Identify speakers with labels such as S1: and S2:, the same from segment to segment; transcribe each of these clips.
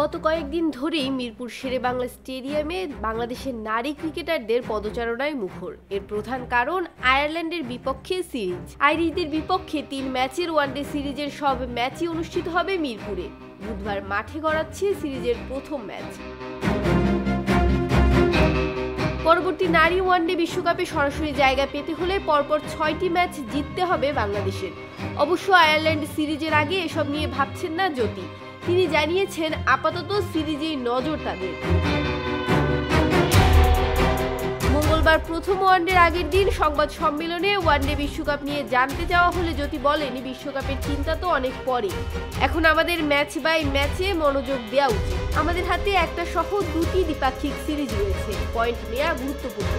S1: গত কয়েকদিন ধরেই মিরপুর শেরেবাংলা স্টেডিয়ামে বাংলাদেশের নারী ক্রিকেটারদের পদচারণায় মুখর। এর প্রধান কারণ আয়ারল্যান্ডের বিপক্ষে সিরিজ। আইরিশদের বিপক্ষে ৩ ম্যাচের ওয়ানডে সিরিজের সব ম্যাচই অনুষ্ঠিত হবে মিরপুরে। বুধবার মাঠে গড়াচ্ছে সিরিজের প্রথম ম্যাচ। পরবর্তী নারী ওয়ানডে বিশ্বকাপে সরাসরি জায়গা পেতে হলে পরপর ৬টি ম্যাচ জিততে হবে বাংলাদেশের। অবশ্য আয়ারল্যান্ড সিরিজের আগে এসব নিয়ে ভাবছেন না জ্যোতি। তিনি জানিয়েছেন, আপাতত সিরিজেই নজর তাদের। মঙ্গলবার প্রথম ওয়ানডের আগের দিন সংবাদ সম্মেলনে ওয়ানডে বিশ্বকাপ নিয়ে জানতে চাওয়া হলে জ্যোতি বলেন, বিশ্বকাপের চিন্তা তো অনেক পরে, এখন আমাদের ম্যাচ বাই ম্যাচে মনোযোগ দেওয়া উচিত। আমাদের হাতে একটা সহ 2টি দ্বিপাক্ষিক সিরিজ রয়েছে, পয়েন্ট নেওয়া গুরুত্বপূর্ণ।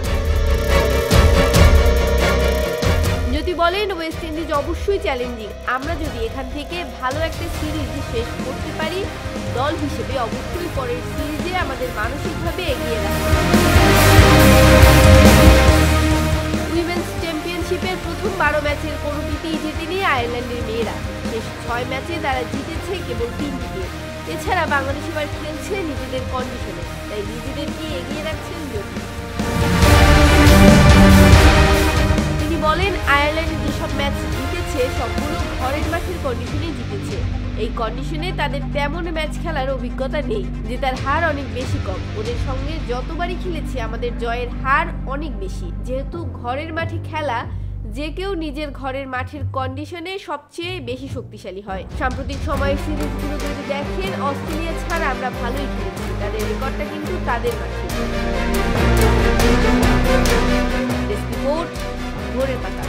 S1: জ্যোতি বলেন, ওয়েস্ট ইন্ডিজ অবশ্যই চ্যালেঞ্জিং। আমরা যদি এখান থেকে ভালো একটা সিরিজ শেষ করতে পারি, দল হিসেবে অবশ্যই পরের সিরিজে আমাদের মানসিকভাবে এগিয়ে রাখবে। উইমেন্স চ্যাম্পিয়নশিপের প্রথম 12 ম্যাচের কোনোটিতেই জেতেনি আয়ারল্যান্ডের মেয়েরা। শেষ 6 ম্যাচে তারা জিতেছে কেবল 3টিতে। এছাড়া বাংলাদেশ এবার খেলছে নিজেদের কন্ডিশনে, তাই নিজেদেরকে এগিয়ে রাখছেন জ্যোতি। তিনি বলেন, আয়ারল্যান্ড যেসব ম্যাচ জিতেছে সবগুলো ঘরের মাঠের কন্ডিশনে জিতেছে। এই কন্ডিশনে তাদের তেমন ম্যাচ খেলার অভিজ্ঞতা নেই, জেতার হার অনেক বেশি কম। ওদের সঙ্গে যতবারই খেলেছি আমাদের জয়ের হার অনেক বেশি। যেহেতু ঘরের মাঠে খেলা, যে কেউ নিজের ঘরের মাঠের কন্ডিশনে সবচেয়ে বেশি শক্তিশালী হয়। সাম্প্রতিক সময়ে সিরিজগুলো যদি দেখেন, অস্ট্রেলিয়া ছাড়া আমরা ভালোই খেলেছি, তাদের রেকর্ডটা কিন্তু তাদের মাঠে। ভোরের পাতা।